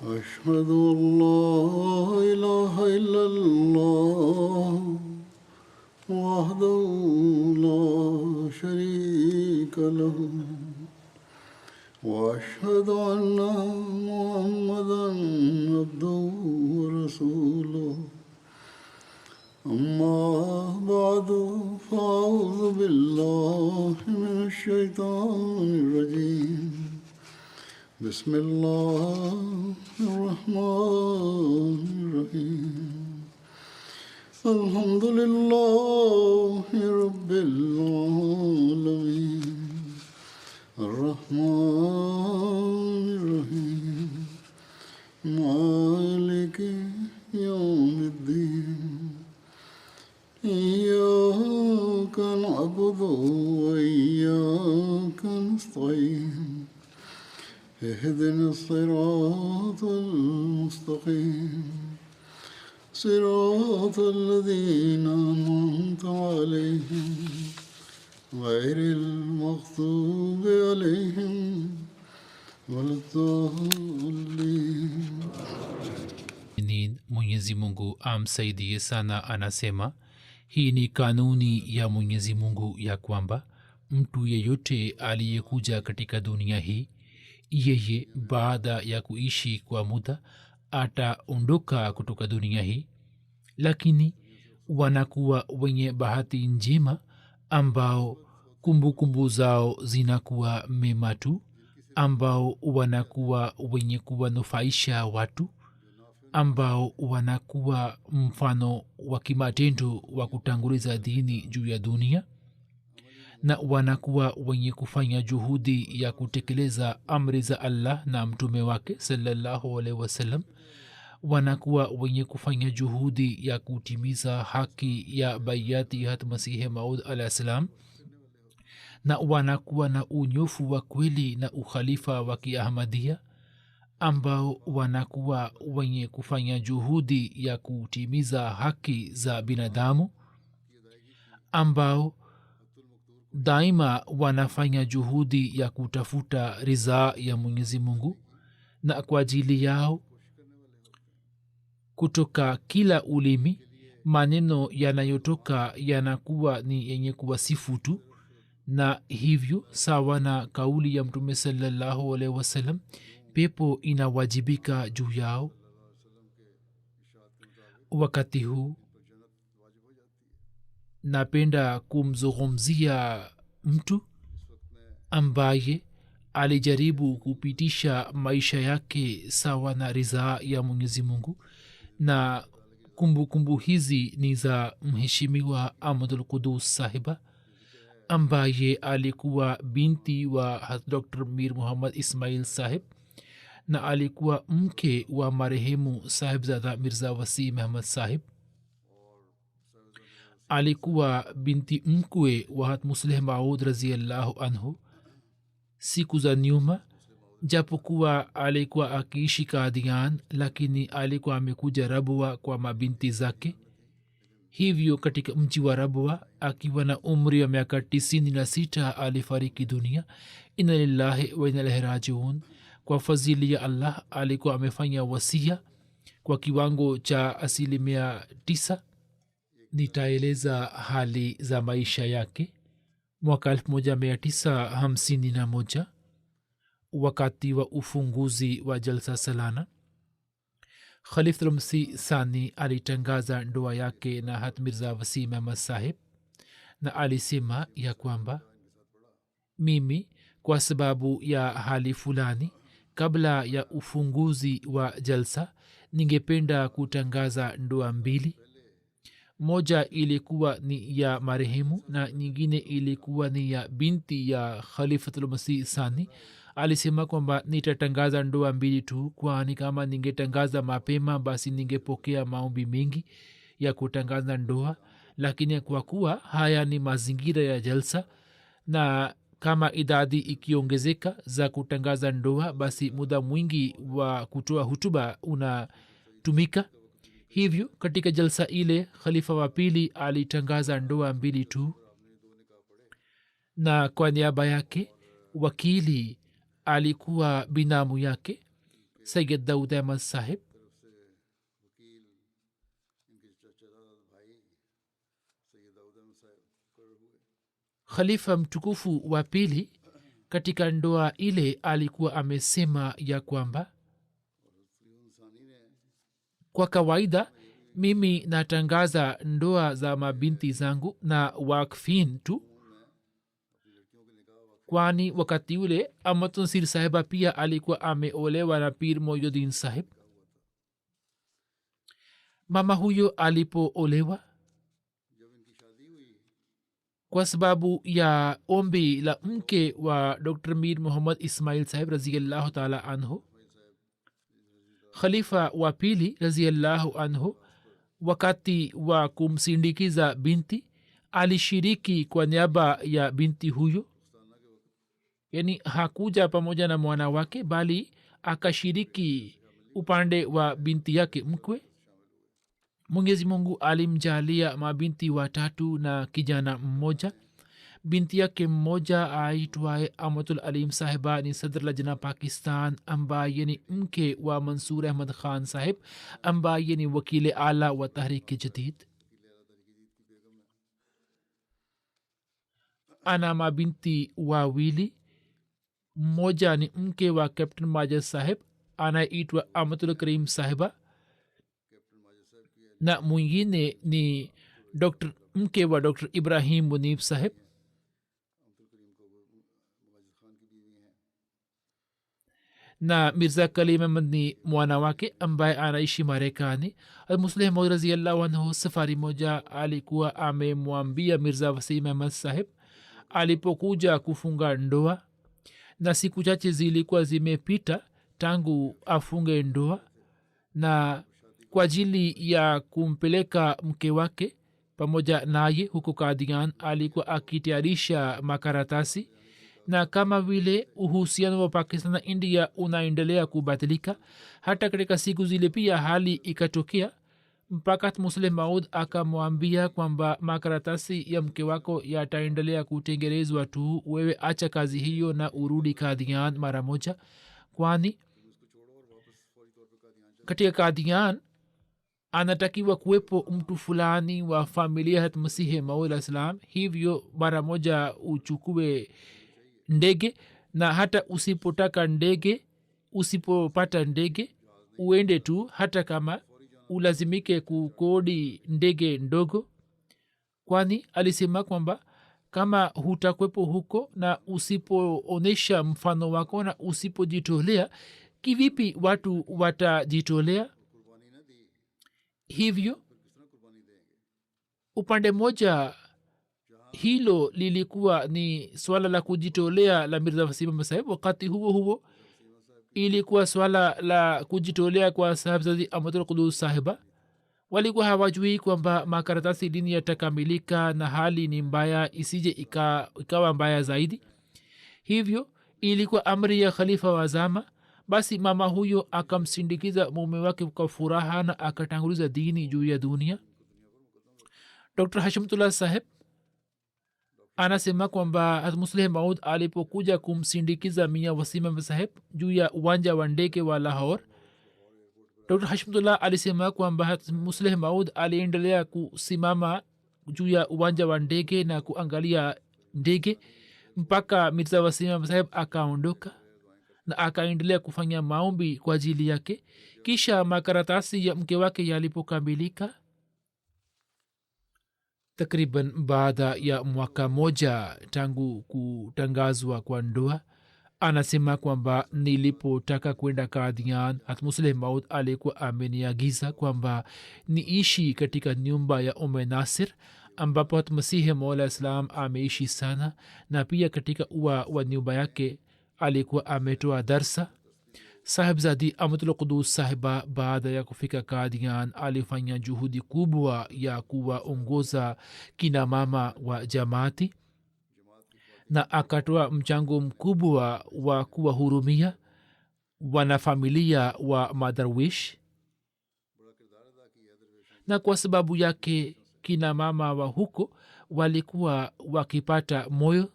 أشهد أن لا إله إلا الله وحده لا شريك له وأشهد أن محمدا عبده ورسوله أما بعد فأعوذ بالله من الشيطان الرجيم بسم الله الرحمن الرحيم الحمد لله رب العالمين الرحمن الرحيم مالك يوم الدين إياك نعبد وإياك نستعين اهدنا الصراط المستقيم صراط الذين أنعمت عليهم غير المغضوب عليهم ولا الضالين. Ni Mwenyezi Mungu amsaidie sana. Anasema hii ni kanuni ya Mwenyezi Mungu ya kwamba mtu yeyote aliyekuja katika dunia hii, yeye baada ya kuishi kwa muda ataondoka kutoka dunia hii, lakini wanakuwa wenye bahati njema ambao kumbukumbu zao zinakuwa mema tu, ambao wanakuwa wenye kuwanufaisha watu, ambao wanakuwa mfano wa kimatendo wa kutanguliza dini juu ya dunia, na wanakuwa wenye kufanya juhudi ya kutekeleza amri za Allah na mtume wake sallallahu alaihi wasallam, wanakuwa wenye kufanya juhudi ya kutimiza haki ya bayati hat masihi maud alayhi salam, na wanakuwa na unyofu wa kweli na ukhalifa wa kiahmadia, ambao wanakuwa wenye kufanya juhudi ya kutimiza haki za binadamu, ambao daima wanafanya juhudi ya kutafuta ridhaa ya Mwenyezi Mungu, na kwa ajili yao kutoka kila ulimi maneno yanayotoka yanakuwa ni yenye kuwasifu tu, na hivyo sawa na kauli ya Mtume sallallahu alaihi wasallam, pepo inawajibika juu yao. Wakati huu napenda kumzungumzia mtu ambaye alijaribu kupitisha maisha yake sawa na ridhaa ya Mwenyezi Mungu, na kumbukumbu hizi ni za mheshimiwa Ahmadul Qudus sahiba, ambaye alikuwa binti wa Dr. Mir Muhammad Ismail sahib, na alikuwa mke wa marehemu sahibzada Mirza Wasi Muhammad sahib. Alikuwa binti mkwe wa Hat Musleh Maud raziallahu anhu. Siku za nyuma, japokuwa alikuwa akiishi Kadian, lakini alikuwa amekuja Rabwa kwa mabinti zake. Hivyo katika mji wa Rabwa akiwa na umri wa miaka 96 alifariki dunia. Inna lillahi wa inna ilaihi rajiun. Kwa fadhili ya Allah alikuwa amefanya wasia kwa kiwango cha 9%. Nitaeleza hali za maisha yake. Mwaka 1951 wakati wa ufunguzi wa jalsa salana, Khalifatul Masih Sani alitangaza ndoa yake na Hat Mirza Wasim Ahmad sahib, na alisema ya kwamba mimi kwa sababu ya hali fulani, kabla ya ufunguzi wa jalsa ningependa kutangaza ndoa mbili. Moja ilikuwa ni ya marehemu na nyingine ilikuwa ni ya binti ya Khalifatul Masih Sani. Alisema kwamba nitatangaza ndoa mbili tu, kwani kama ningetangaza mapema basi ningepokea maombi mengi ya kutangaza ndoa, lakini kwa kuwa haya ni mazingira ya jalsa na kama idadi ikiongezeka za kutangaza ndoa, basi muda mwingi wa kutoa hutuba unatumika. Hivyo katika jalsa ile khalifa wa pili alitangaza ndoa mbili tu, na kwa niaba yake wakili alikuwa binamu yake. sayid daud ahmad saheb. Khalifa mtukufu wa pili katika ndoa ile alikuwa amesema ya kwamba kwa kawaida mimi natangaza ndoa za mabinti zangu na wakfin tu, kwani wakati ule amatunasir sahiba pia alikuwa ameolewa na pir moyudin sahib. mama huyo alipoolewa, kwa sababu ya ombi la mke wa dr mir muhammad ismail sahib raziallahu taala anhu, khalifa wa pili raziallahu anhu wakati wa kumsindikiza binti alishiriki kwa niaba ya binti huyo, yani hakuja pamoja na mwana wake bali akashiriki upande wa binti yake mkwe. mwenyezi mungu alimjalia mabinti watatu na kijana mmoja. binti yake mmoja aitwaye amatul alim sahiba ni sadr lajna pakistan, ambaye ni mke wa mansur ahmad khan sahib, ambaye ni wakili ala wa tahriki jadid. ana mabinti wawili, mmoja ni mke wa captain majid sahib anaitwa amatul karim sahiba, na mwingine ni mke wa dr ibrahim munib sahib. na mirza kalim ahmad ni mwana wake ambaye anaishi marekani. musleh maud raziallahu anhu safari moja alikuwa amemwambia mirza wasim ahmad sahib alipokuja kufunga ndoa, na siku chache zilikuwa zimepita tangu afunge ndoa, na kwa ajili ya kumpeleka mke wake pamoja naye huko Kadian alikuwa akitayarisha makaratasi. na kama vile uhusiano wa pakistan na india unaendelea kubadilika, hata katika siku zile pia hali ikatokea mpaka muslim maud akamwambia kwamba makaratasi ya mke wako yataendelea kutengenezwa tu, wewe acha kazi hiyo na urudi Kadian mara moja, kwani katika Kadian anatakiwa kuwepo mtu fulani wa familia hat masihi maud islam. hivyo mara moja uchukue ndege, na hata usipopata ndege uende tu, hata kama ulazimike kukodi ndege ndogo, kwani alisema kwamba kama hutakwepo huko na usipoonesha mfano wako na usipojitolea, kivipi watu watajitolea? hivyo upande moja hilo lilikuwa ni swala la kujitolea la mirza wasim masahib, wakati huo huo ilikuwa swala la kujitolea kwa sahibzadi ahmadul qudus sahiba. walikuwa hawajui kwamba makaratasi dini yatakamilika na hali ni mbaya isije ikawa mbaya zaidi. hivyo ilikuwa amri ya khalifa wa zama. basi mama huyo akamsindikiza mume wake kwa furaha na akatanguliza dini juu ya dunia. dr hashimtullah saheb anasema kwamba musleh maud alipokuja kumsindikiza mia wasima saheb juu ya uwanja wa ndege wa lahore, dr hashimtullah alisema kwamba musleh maud aliendelea kusimama juu ya uwanja wa ndege na kuangalia ndege mpaka mirza wasima saheb akaondoka, na akaendelea kufanya maombi kwa ajili yake. kisha makaratasi ya mke wake yalipokamilika, takriban baada ya mwaka moja tangu kutangazwa kwa ndoa, anasema kwamba nilipotaka kwenda Kadian, hatmusleh maud alikuwa ameniagiza kwamba niishi katika nyumba ya ume nasir ambapo hatmasihi maula islam ameishi sana, na pia katika ua wa nyumba yake alikuwa ametoa darsa. sahibzadi amatul qudus sahiba baada ya kufika Kadian alifanya juhudi kubwa ya kuwaongoza kina mama wa jamaati, na akatoa mchango mkubwa wa kuwahurumia wanafamilia wa madarwish, na kwa sababu yake kina mama wa huko walikuwa wakipata moyo.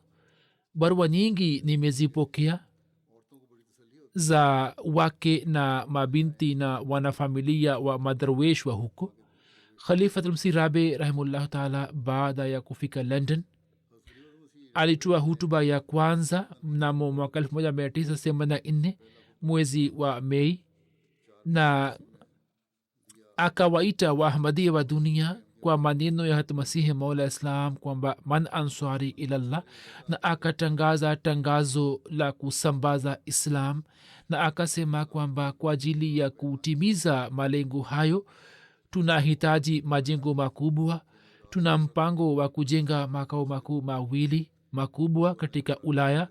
barua nyingi nimezipokea za wake na mabinti na wanafamilia wa madarwesh wa huko. Khalifatulmsi rabe rahimullahu taala baada ya kufika london alitoa hutuba ya kwanza mnamo mwaka 1984 mwezi wa mei, na akawaita waahmadia wa dunia kwa maneno ya hatmasihi maula islam kwamba man ansari ilallah, na akatangaza tangazo la kusambaza islam, na akasema kwamba kwa ajili ya kutimiza malengo hayo tunahitaji majengo makubwa. Tuna mpango wa kujenga makao makuu mawili makubwa katika ulaya,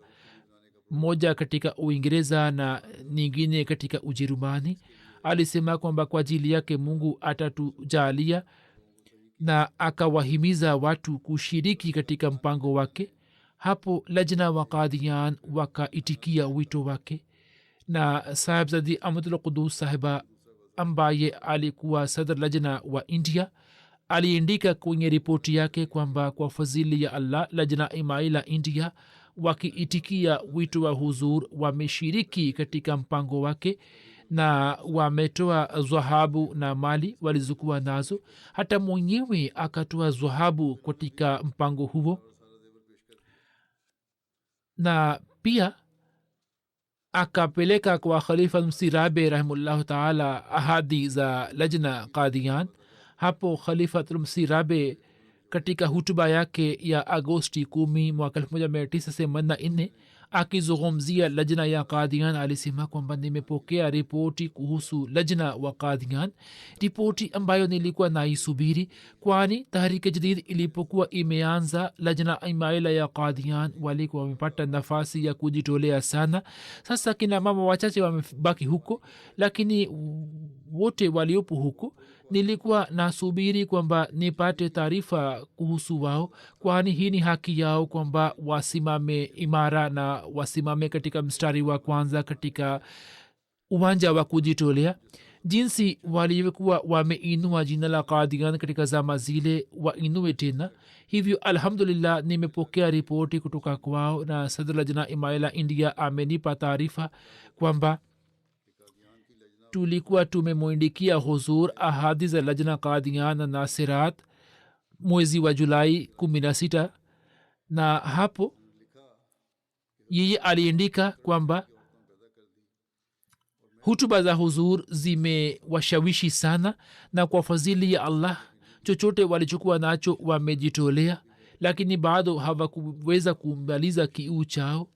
moja katika uingereza na nyingine katika ujerumani. Alisema kwamba kwa ajili yake mungu atatujalia, na akawahimiza watu kushiriki katika mpango wake. Hapo lajna wa Qadian wakaitikia wito wake, na sahibzadi Ahmadul Qudus sahiba ambaye alikuwa sadr lajna wa india aliandika kwenye ripoti yake kwamba kwa fadhili ya allah lajna imaila india wakiitikia wito wa huzur wameshiriki katika mpango wake na wametoa dhahabu na mali walizokuwa nazo. Hata mwenyewe akatoa dhahabu katika mpango huo, na pia akapeleka kwa khalifa msirabe rahimullahu taala ahadi za lajna Qadian. Hapo khalifa msirabe katika hutuba yake ya agosti 10 mwaka 1984 akizungumzia lajna ya Qadian alisema kwamba nimepokea ripoti kuhusu lajna wa Qadian, ripoti ambayo nilikuwa naisubiri, kwani tahriki jadid ilipokuwa imeanza lajna imaila ya Qadian walikuwa wamepata nafasi ya kujitolea sana. Sasa kina mama wachache wamebaki huko, lakini wote waliopo huko nilikuwa nasubiri kwamba nipate taarifa kuhusu wao, kwani hii ni haki yao kwamba wasimame imara na wasimame katika mstari wa kwanza katika uwanja wa kujitolea. Jinsi walivyokuwa wameinua jina la Qadian katika zama zile wainue tena. Hivyo alhamdulillah nimepokea ripoti kutoka kwao, na sadr lajna imaila india amenipa taarifa kwamba tulikuwa tumemwindikia huzur ahadi za lajna Qadian na nasirat mwezi wa julai 16, na hapo yeye aliandika kwamba hutuba za huzur zimewashawishi sana, na kwa fadhili ya allah chochote walichokuwa nacho wamejitolea, lakini bado hawakuweza kumaliza kiu chao.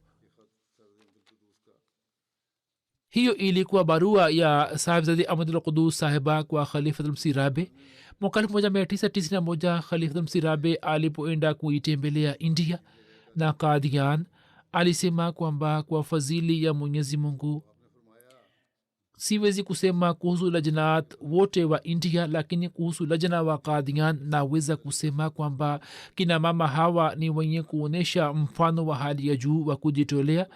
hiyo ilikuwa barua ya sahibzadi Ahmadul Qudus sahiba kwa Khalifatul Masih Rabe. Mwaka 1991 Khalifatul Masih Rabe alipoenda kuitembelea India na Qadian, alisema kwamba kwa fadhili ya Mwenyezi Mungu siwezi kusema kuhusu lajnat wote wa India, lakini kuhusu lajna wa Qadian naweza kusema kwamba kina mama hawa ni wenye kuonesha mfano wa hali ya juu wa kujitolea.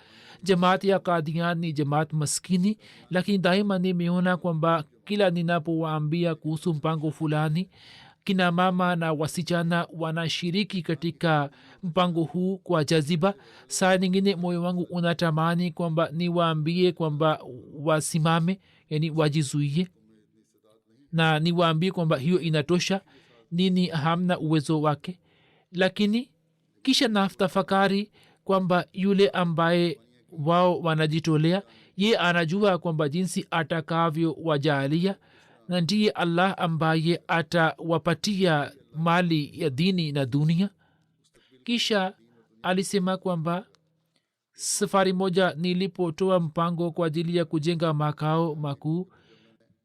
Jamaat ya Qadian ni jamaat maskini, lakini daima nimeona kwamba kila ninapowaambia kuhusu mpango fulani, kina mama na wasichana wanashiriki katika mpango huu kwa jaziba. Saa nyingine moyo wangu unatamani kwamba niwaambie kwamba wasimame, yani wajizuie, na niwaambie kwamba hiyo inatosha, nini hamna uwezo wake. Lakini kisha natafakari kwamba yule ambaye wao wanajitolea, ye anajua kwamba jinsi atakavyo wajalia, na ndiye allah ambaye atawapatia mali ya dini na dunia. Kisha alisema kwamba safari moja nilipotoa mpango kwa ajili ya kujenga makao makuu,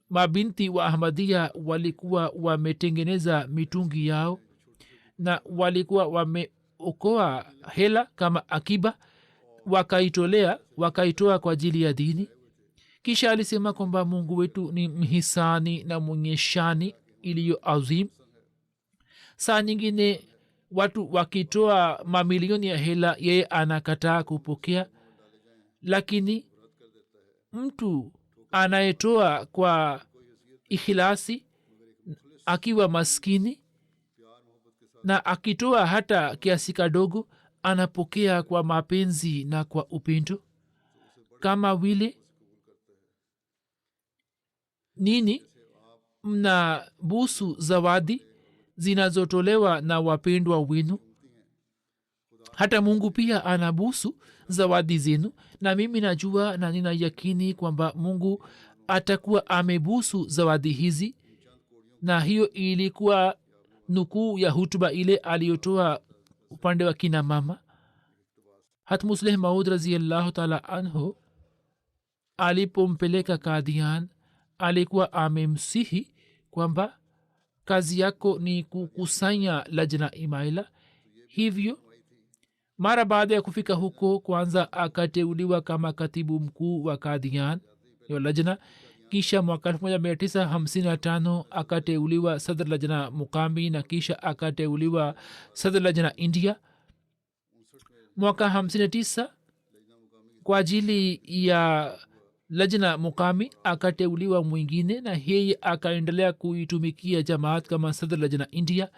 mabinti wa ahmadia walikuwa wametengeneza mitungi yao na walikuwa wameokoa hela kama akiba, wakaitoa kwa ajili ya dini. Kisha alisema kwamba mungu wetu ni mhisani na mwenye shani iliyo azim. Saa nyingine watu wakitoa mamilioni ya hela, yeye anakataa kupokea, lakini mtu anayetoa kwa ikhilasi akiwa maskini na akitoa hata kiasi kadogo, anapokea kwa mapenzi na kwa upendo. Kama vile nini mnabusu zawadi zinazotolewa na wapendwa wenu. Hata mungu pia anabusu zawadi zenu, na mimi najua na nina yakini kwamba mungu atakuwa amebusu zawadi hizi. Na hiyo ilikuwa nukuu ya hutuba ile aliyotoa upande wa kina mama. Hatmusleh maud raziallahu taala anhu alipompeleka Kadian alikuwa amemsihi kwamba kazi yako ni kukusanya lajna imaila. Hivyo mara baada ya kufika huko, kwanza akateuliwa kama katibu mkuu wa Kadian ya lajna. Kisha mwaka 1955 akateuliwa sadr lajna mukami, na kisha akateuliwa sadr lajna India. Mwaka 59 kwa ajili ya lajna mukami akateuliwa mwingine, na yeye akaendelea kuitumikia jamaat kama sadr lajna India,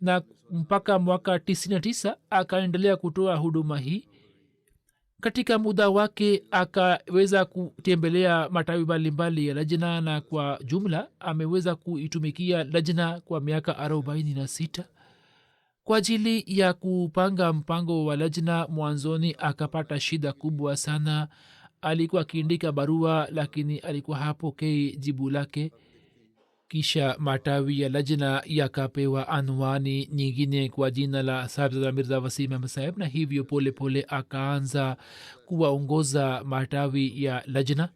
na mpaka mwaka 99 akaendelea kutoa huduma hii. Katika muda wake akaweza kutembelea matawi mbalimbali ya lajna, na kwa jumla ameweza kuitumikia lajna kwa miaka 46. Kwa ajili ya kupanga mpango wa lajna, mwanzoni akapata shida kubwa sana. Alikuwa akiandika barua lakini alikuwa hapokei jibu lake. Kisha matawi ya lajna yakapewa anwani nyingine kwa jina la Sahibzada Mirza Wasim Ahmad Saheb, na hivyo pole pole akaanza kuwaongoza matawi ya lajna.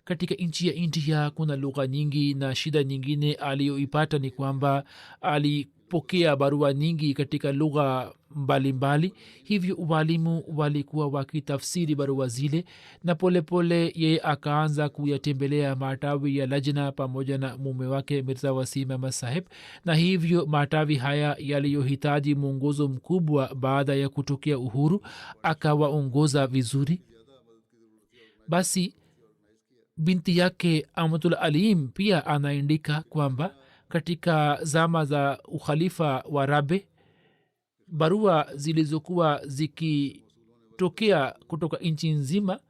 Katika nchi ya India kuna lugha nyingi, na shida nyingine aliyoipata ni kwamba alipokea barua nyingi katika lugha mbalimbali. Hivyo walimu walikuwa wakitafsiri barua zile, na pole pole yeye akaanza kuyatembelea matawi ya lajna pamoja na mume wake Mirza Wasim Ahmad Saheb. Na hivyo matawi haya yaliyohitaji mwongozo mkubwa baada ya kutokea uhuru akawaongoza vizuri. Basi binti yake Amatul Alim pia anaandika kwamba katika zama za ukhalifa wa Rabe, barua zilizokuwa zikitokea kutoka nchi nzima,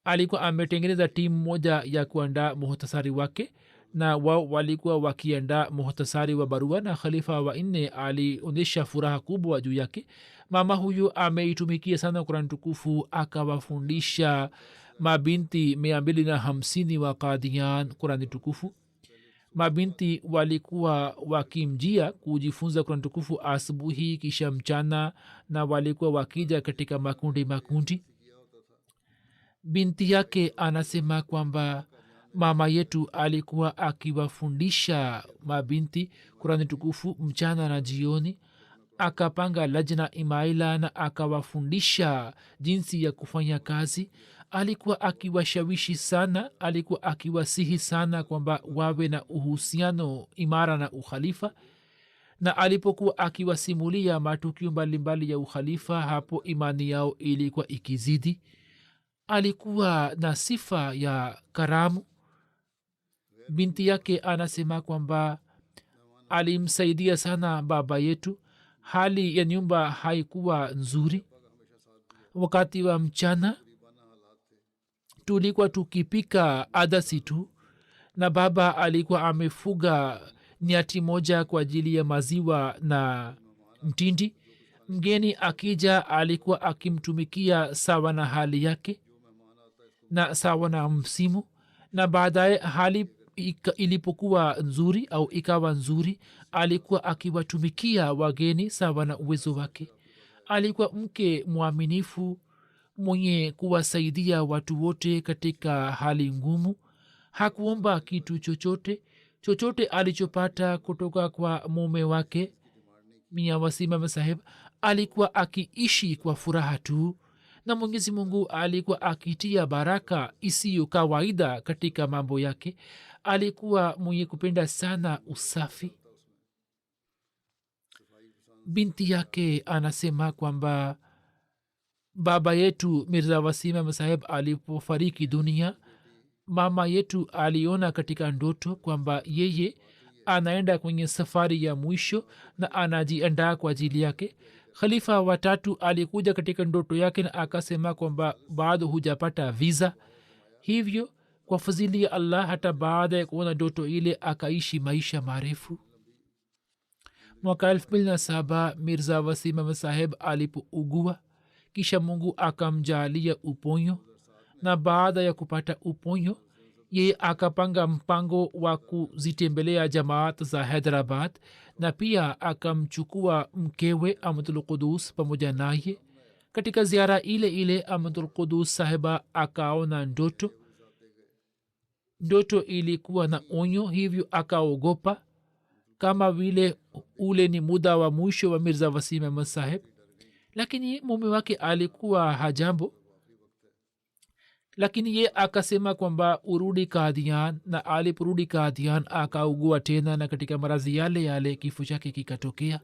alikuwa ametengeneza timu moja ya kuandaa muhtasari wake, na wao walikuwa wakiandaa muhtasari wa barua, na khalifa wa nne alionyesha furaha kubwa juu yake. Mama huyu ameitumikia sana Qur'an tukufu, akawafundisha mabinti 250 wa Qadian Qur'an tukufu. Mabinti walikuwa wakimjia kujifunza Qur'an tukufu asubuhi kisha mchana, na walikuwa wakija katika makundi. Binti yake anasema kwamba mama yetu alikuwa akiwafundisha mabinti Qur'an tukufu mchana na jioni. Akapanga lajna imaila na akawafundisha jinsi ya kufanya kazi. Alikuwa akiwashawishi sana, alikuwa akiwasihi sana kwamba wawe na uhusiano imara na ukhalifa. Na alipokuwa akiwasimulia matukio mbalimbali ya ukhalifa, hapo imani yao ilikuwa ikizidi. Alikuwa na sifa ya karamu. Binti yake anasema kwamba alimsaidia sana baba yetu. Hali ya nyumba haikuwa nzuri. Wakati wa mchana tulikuwa tukipika adasi tu, na baba alikuwa amefuga nyati moja kwa ajili ya maziwa na mtindi. Mgeni akija alikuwa akimtumikia sawa na hali yake na sawa na msimu. Na baadaye hali ilipokuwa nzuri au ikawa nzuri, alikuwa akiwatumikia wageni sawa na uwezo wake. Alikuwa mke mwaminifu mwenye kuwasaidia watu wote katika hali ngumu. Hakuomba kitu chochote alichopata kutoka kwa mume wake Mia Wasim Ahmad Saheb alikuwa akiishi kwa furaha tu, na Mwenyezi Mungu alikuwa akitia baraka isiyo kawaida katika mambo yake. Alikuwa mwenye kupenda sana usafi. Binti yake anasema kwamba baba yetu Mirza Wasim Ahmad Saheb alipofariki dunia, mama yetu aliona katika ndoto kwamba yeye anaenda kwenye safari ya mwisho na anajiandaa kwa ajili yake. Khalifa watatu alikuja katika ndoto yake na akasema kwamba bado hujapata visa. Hivyo kwa fadhili ya allah hata baada ya kuona ndoto ile akaishi maisha marefu. Mwaka 2007 mirza wasim ahmad saheb alipougua, kisha mungu akamjalia uponyo, na baada ya kupata uponyo yeye akapanga mpango wa kuzitembelea jamaat za hyderabad, na pia akamchukua mkewe ahmadul qudus pamoja naye. Katika ziara ile ile ahmadul qudus sahiba akaona ndoto ilikuwa na onyo, hivyo akaogopa kama vile ule ni muda wa mwisho wa mirza wasim ahmad saheb. Lakini mume wake alikuwa hajambo, lakini ye akasema kwamba urudi Kadian, na aliporudi Kadian akaugua tena, na katika marazi yale yale kifo chake kikatokea.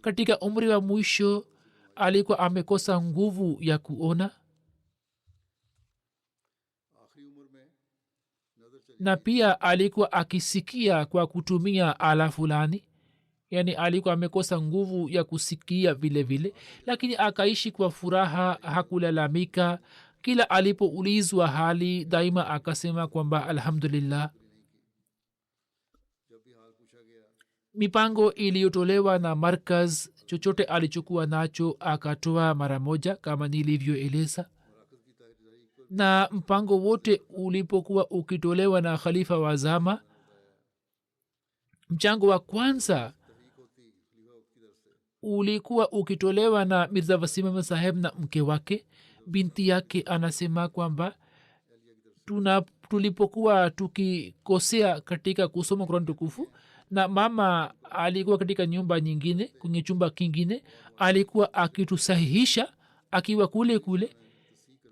Katika umri wa mwisho alikuwa amekosa nguvu ya kuona, na pia alikuwa akisikia kwa kutumia ala fulani, yani alikuwa amekosa nguvu ya kusikia vile vile, lakini akaishi kwa furaha, hakulalamika. Kila alipoulizwa hali daima akasema kwamba alhamdulillah. Mipango iliyotolewa na markaz, chochote alichokuwa nacho akatoa mara moja kama nilivyoeleza, na mpango wote ulipokuwa ukitolewa na khalifa wa zama, mchango wa kwanza ulikuwa ukitolewa na mirza wasim ahmad saheb na mke wake. Binti yake anasema kwamba tulipokuwa tukikosea katika kusoma Qur'an tukufu, na mama alikuwa katika nyumba nyingine, kwenye chumba kingine, alikuwa akitusahihisha akiwa kule kule,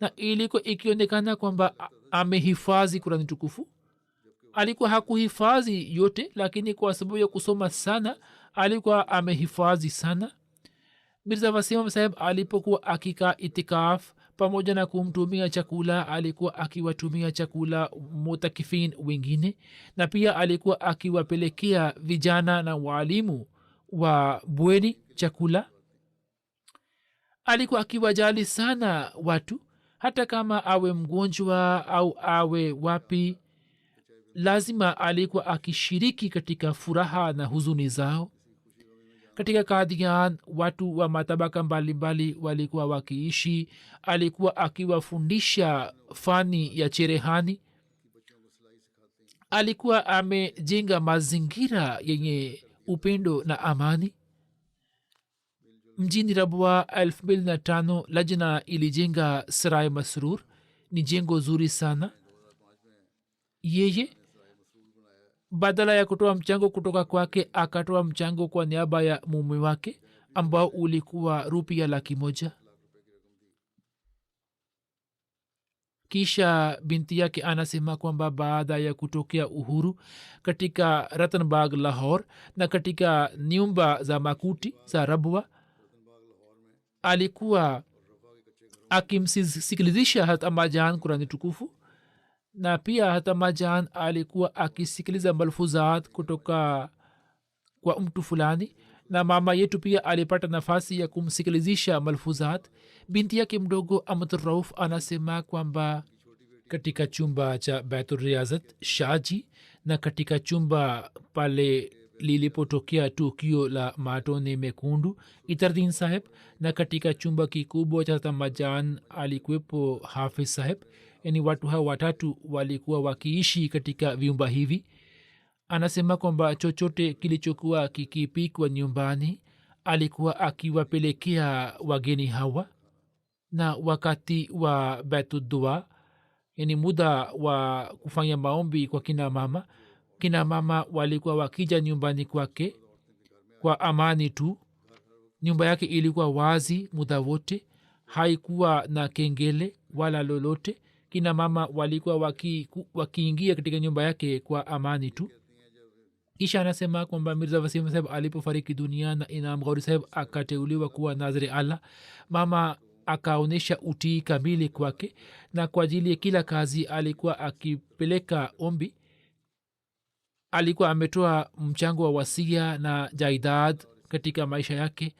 na ilikuwa ikionekana kwamba amehifadhi Qur'an tukufu. Alikuwa hakuhifadhi yote, lakini kwa sababu ya kusoma sana alikuwa amehifadhi sana. mirza wasim ahmad saheb alipokuwa akikaa itikaf, pamoja na kumtumia chakula alikuwa akiwatumia chakula mutakifin wengine, na pia alikuwa akiwapelekea vijana na waalimu wa bweni chakula. Alikuwa akiwajali sana watu, hata kama awe mgonjwa au awe wapi, lazima alikuwa akishiriki katika furaha na huzuni zao. Katika Kadian watu wa matabaka mbalimbali walikuwa wakiishi. Alikuwa akiwafundisha fani ya cherehani. Alikuwa amejenga mazingira yenye upendo na amani. Mjini Rabwa 2005 lajna ilijenga Sarai Masrur, ni jengo zuri sana. Yeye badala ya kutoa mchango kutoka kwake akatoa mchango kwa niaba ya mume wake ambao ulikuwa rupia 100,000. Kisha binti yake anasema kwamba baada ya kutokea uhuru katika Ratanbagh Lahore na katika nyumba za makuti za Rabwa, alikuwa akimsikilizisha Hazrat Ammajan Qurani tukufu, na pia Hazrat Ammajan alikuwa akisikiliza malfuzat kutoka kwa mtu fulani, na mama yetu pia alipata nafasi ya kumsikilizisha malfuzat. Binti yake mdogo Ahmad Rauf anasema kwamba katika chumba cha Baitur Riyazat Shaji na katika chumba pale lilipotokea tukio la matone mekundu Itardin Saheb, na katika chumba kikubwa cha Tamajan alikuwepo Hafiz Saheb. Yani watu hawa watatu walikuwa wakiishi katika vyumba hivi. Anasema kwamba chochote kilichokuwa kikipikwa nyumbani alikuwa akiwapelekea wageni hawa, na wakati wa baituddua, yani muda wa kufanya maombi kwa kina mama walikuwa wakija nyumbani kwake kwa amani tu. Nyumba yake ilikuwa wazi muda wote, haikuwa na kengele wala lolote. Kina mama walikuwa wakiingia katika nyumba yake kwa amani tu. Kisha anasema kwamba Mirza Wasim Saheb alipofariki dunia na Inam Ghauri Saheb akateuliwa kuwa Nazir Allah, mama akaonyesha utii kamili kwake, na kwa ajili ya kila kazi alikuwa akipeleka ombi. Alikuwa ametoa mchango wa wasia na jaidad katika maisha yake.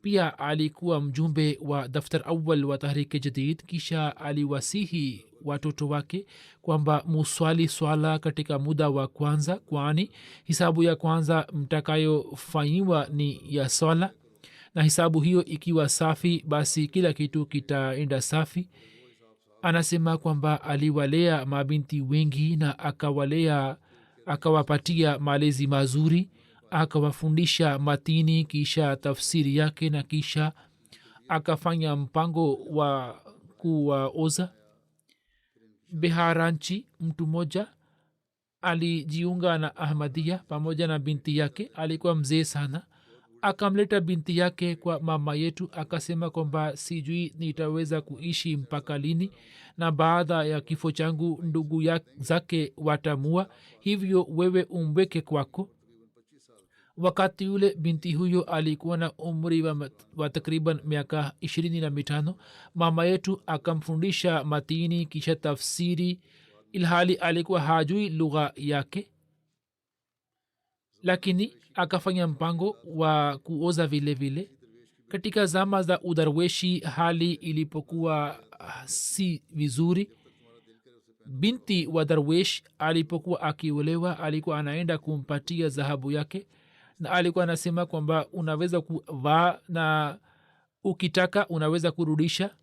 pia alikuwa mjumbe wa daftar awal wa tahriki jadid. kisha aliwasihi watoto wake kwamba muswali swala katika muda wa kwanza, kwani hisabu ya kwanza mtakayofanyiwa ni ya swala, na hisabu hiyo ikiwa safi basi kila kitu kitaenda safi. Anasema kwamba aliwalea mabinti wengi na akawapatia malezi mazuri, akawafundisha matini kisha tafsiri yake, na kisha akafanya mpango wa kuwaoza. Beharanchi mtu mmoja alijiunga na ahmadia pamoja na binti yake. alikuwa mzee sana. akamleta binti yake kwa mama yetu, akasema kwamba sijui nitaweza kuishi mpaka lini, na baada ya kifo changu ndugu zake watamua, hivyo wewe umweke kwako. wakati yule binti huyo alikuwa na umri wa takriban miaka 25. mama yetu akamfundisha matini kisha tafsiri, ilhali alikuwa hajui lugha yake, lakini akafanya mpango wa kuoza vile vile. katika zama za udarweshi hali ilipokuwa si vizuri, binti wa darwesh alipokuwa akiolewa alikuwa anaenda kumpatia dhahabu yake, na alikuwa anasema kwamba unaweza kuvaa na ukitaka unaweza kurudisha.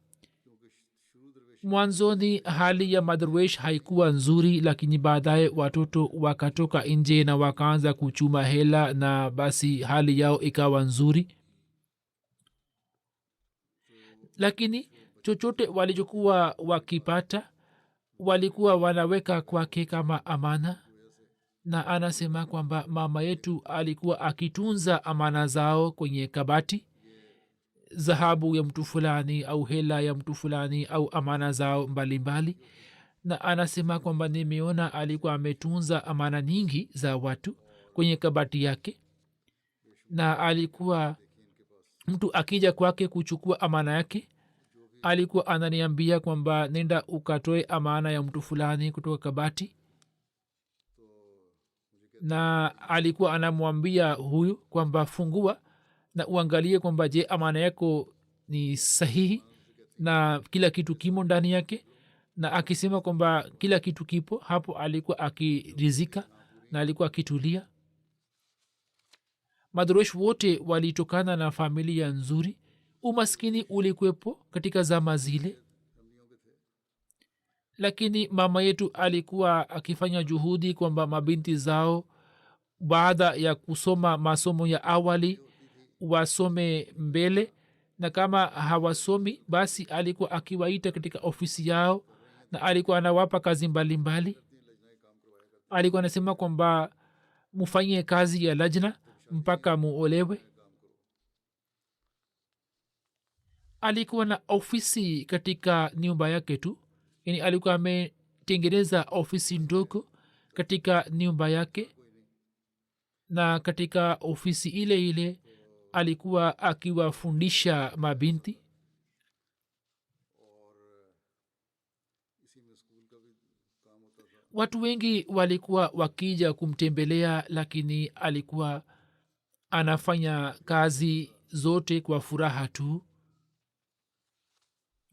mwanzoni hali ya madarwesh haikuwa nzuri, lakini baadaye watoto wakatoka nje na wakaanza kuchuma hela, na basi hali yao ikawa nzuri. lakini chochote walichokuwa wakipata walikuwa wanaweka kwake kama amana, na anasema kwamba mama yetu alikuwa akitunza amana zao kwenye kabati, dhahabu ya mtu fulani au hela ya mtu fulani au amana zao mbalimbali. na anasema kwamba nimeona alikuwa ametunza amana nyingi za watu kwenye kabati yake, na alikuwa mtu akija kwake kuchukua amana yake alikuwa ananiambia kwamba nenda ukatoe amana ya mtu fulani kutoka kabati, na alikuwa anamwambia huyu kwamba fungua na uangalie kwamba je amana yako ni sahihi na kila kitu kimo ndani yake. na akisema kwamba kila kitu kipo, hapo alikuwa akirizika na alikuwa akitulia. madrosh wote walitokana na familia nzuri. umaskini ulikwepo katika zama zile, lakini mama yetu alikuwa akifanya juhudi kwamba mabinti zao baada ya kusoma masomo ya awali wasome mbele, na kama hawasomi basi alikuwa akiwaita katika ofisi yao na alikuwa anawapa kazi mbalimbali. alikuwa anasema kwamba mufanyie kazi ya lajna mpaka muolewe. alikuwa na ofisi katika nyumba yake tu, yani alikuwa ametengeneza ofisi ndogo katika nyumba yake, na katika ofisi ile ile alikuwa akiwafundisha mabinti. watu wengi walikuwa wakija kumtembelea, lakini alikuwa anafanya kazi zote kwa furaha tu.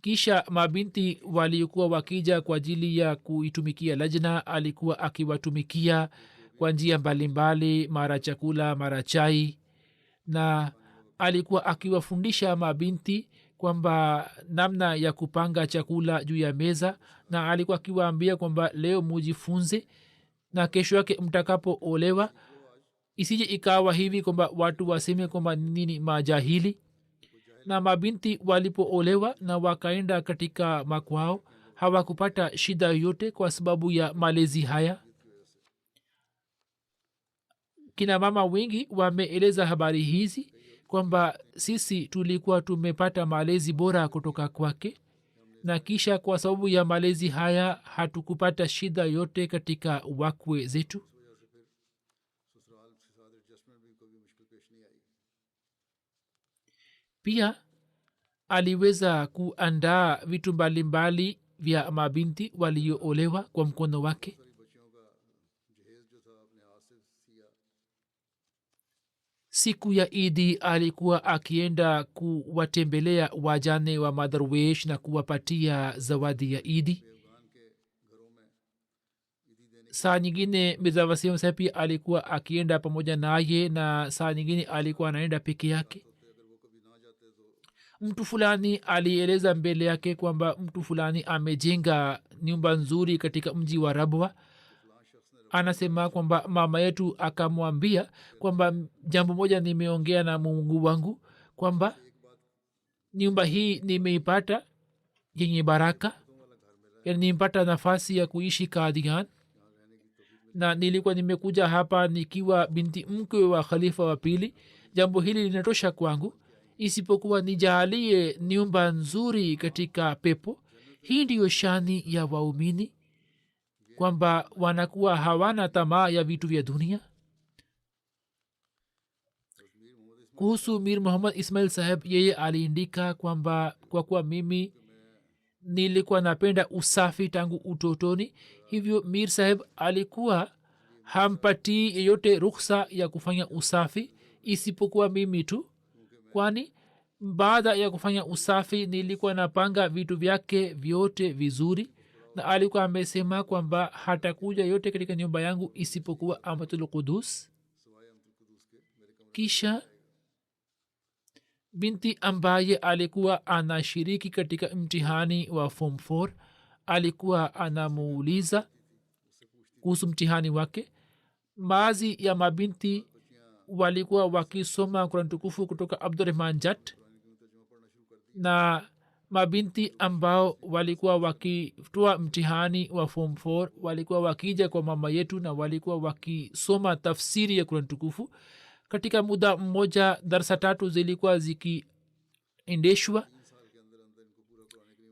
kisha mabinti walikuwa wakija kwa ajili ya kuitumikia lajna, alikuwa akiwatumikia kwa njia mbalimbali, mara chakula mara chai, na alikuwa akiwafundisha mabinti kwamba namna ya kupanga chakula juu ya meza, na alikuwa akiwaambia kwamba leo mujifunze na kesho yake mtakapoolewa isije ikawa hivi kwamba watu waseme kwamba nini majahili. na mabinti walipoolewa na wakaenda katika makwao hawakupata shida yoyote kwa sababu ya malezi haya. kina mama wengi wameeleza habari hizi kwamba sisi tulikuwa tumepata malezi bora kutoka kwake, na kisha kwa sababu ya malezi haya hatukupata shida yote katika wakwe zetu. pia aliweza kuandaa vitu mbalimbali vya mabinti walioolewa kwa mkono wake. siku ya idi alikuwa akienda kuwatembelea wajane wa madharwesh na kuwapatia zawadi ya idi. saa nyingine mirza wasim saheb pia alikuwa akienda pamoja naye, na saa nyingine alikuwa anaenda peke yake. mtu fulani alieleza mbele yake kwamba mtu fulani amejenga nyumba nzuri katika mji wa rabwa. anasema kwamba mama yetu akamwambia kwamba jambo moja nimeongea na mungu wangu kwamba nyumba hii nimeipata yenye baraka, yani nimepata nafasi ya kuishi Kadian, na nilikuwa nimekuja hapa nikiwa binti mkwe wa khalifa wa pili. jambo hili linatosha kwangu, isipokuwa nijalie nyumba nzuri katika pepo. hii ndiyo shani ya waumini, kwamba wanakuwa hawana tamaa ya vitu vya dunia. kuhusu mir muhammad ismail saheb, yeye aliandika kwamba kwa kuwa mimi nilikuwa napenda usafi tangu utotoni, hivyo mir saheb alikuwa hampatii yeyote ruksa ya kufanya usafi isipokuwa mimi tu, kwani baada ya kufanya usafi nilikuwa napanga vitu vyake vyote vizuri, na alikuwa amesema kwamba hatakuja yote katika nyumba yangu isipokuwa amatul qudus. kisha binti ambaye alikuwa anashiriki katika mtihani wa form 4 alikuwa anamuuliza kuhusu mtihani wake. baadhi ya mabinti walikuwa wakisoma Qur'an tukufu kutoka Abdurrahman Jat, na mabinti ambao walikuwa wakitoa mtihani wa form 4 walikuwa wakija kwa mama yetu na walikuwa wakisoma tafsiri ya Qur'an tukufu. katika muda mmoja darasa 3 zilikuwa zikiendeshwa.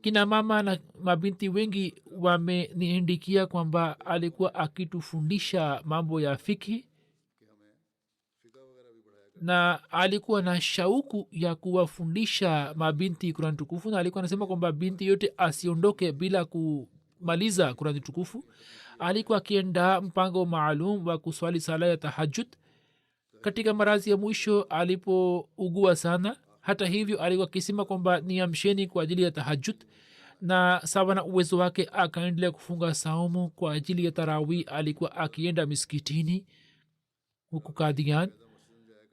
kina mama na mabinti wengi wameniindikia kwamba alikuwa akitufundisha mambo ya fikhi, na alikuwa na shauku ya kuwafundisha mabinti Qur'an tukufu, na alikuwa anasema kwamba binti yote asiondoke bila kumaliza Qur'an tukufu. alikuwa akienda mpango maalum wa kuswali sala ya tahajjud. katika marazi ya mwisho alipougua sana, hata hivyo alikuwa akisema kwamba niamsheni kwa ajili ya tahajjud, na sawa na uwezo wake akaendelea kufunga saumu kwa ajili ya tarawih. alikuwa akienda miskitini huku Kadian.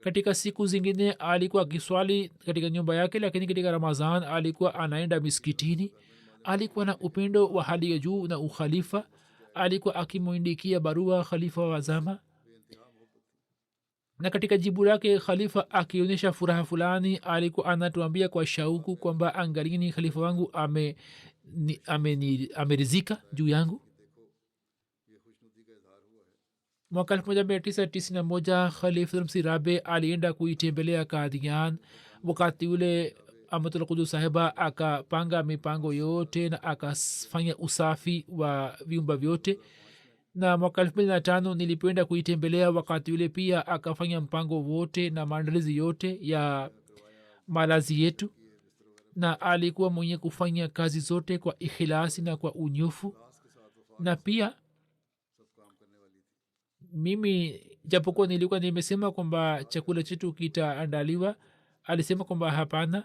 katika siku zingine alikuwa akiswali katika nyumba yake, lakini katika Ramadhan alikuwa anaenda miskitini. alikuwa na upendo wa hali ya juu na ukhalifa. alikuwa akimwindikia barua khalifa wa zama, na katika jibu lake khalifa akionyesha furaha fulani alikuwa anatuambia kwa shauku kwamba angalini khalifa wangu amerizika juu yangu. mwaka 1991 khalifa msi rabe alienda kuitembelea Kadian. wakati ule amatul qudus sahiba akapanga mipango yote na akafanya usafi wa vyumba vyote, na mwaka 2005 nilipoenda kuitembelea wakati ule pia akafanya mpango wote na maandalizi yote ya malazi yetu, na alikuwa mwenye kufanya kazi zote kwa ikhilasi na kwa unyofu. na pia mimi japokuwa nilikuwa nimesema kwamba chakula chetu kitaandaliwa, alisema kwamba hapana,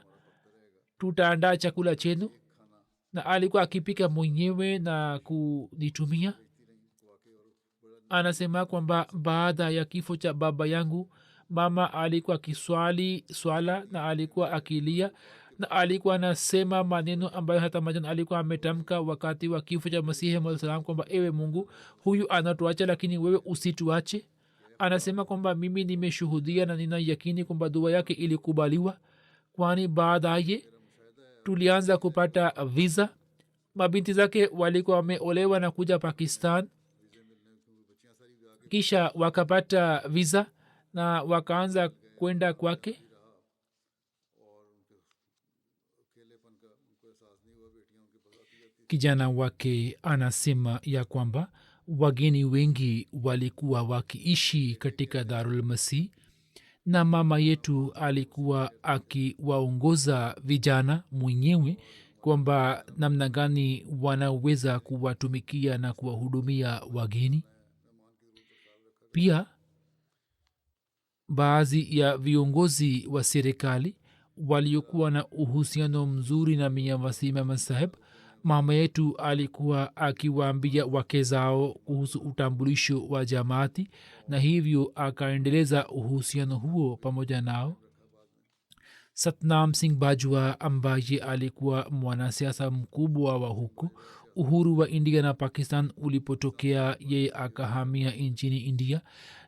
tutaandaa chakula chenu, na alikuwa akipika mwenyewe na kunitumia. anasema kwamba baada ya kifo cha baba yangu, mama alikuwa akiswali swala na alikuwa akilia, na alikuwa anasema maneno ambayo hata majan alikuwa ametamka wakati wa kifo cha Masihi Maud salam kwamba ewe Mungu, huyu anatuacha lakini wewe usituache. anasema kwamba mimi nimeshuhudia na nina yakini kwamba dua yake ilikubaliwa, kwani baadaye tulianza kupata visa. mabinti zake walikuwa wameolewa na kuja Pakistan, kisha wakapata visa na wakaanza kwenda kwake. kijana wake anasema ya kwamba wageni wengi walikuwa wakiishi katika Darul Masih, na mama yetu alikuwa akiwaongoza vijana mwenyewe kwamba namna gani wanaweza kuwatumikia na kuwahudumia wageni. pia baadhi ya viongozi wa serikali waliokuwa na uhusiano mzuri na mia wasim ahmad saheb, mama yetu alikuwa akiwaambia wake zao kuhusu utambulisho wa jamaati, na hivyo akaendeleza uhusiano huo pamoja nao. satnam singh bajwa ambaye alikuwa mwanasiasa mkubwa wa huku, uhuru wa india na pakistan ulipotokea yeye akahamia nchini india,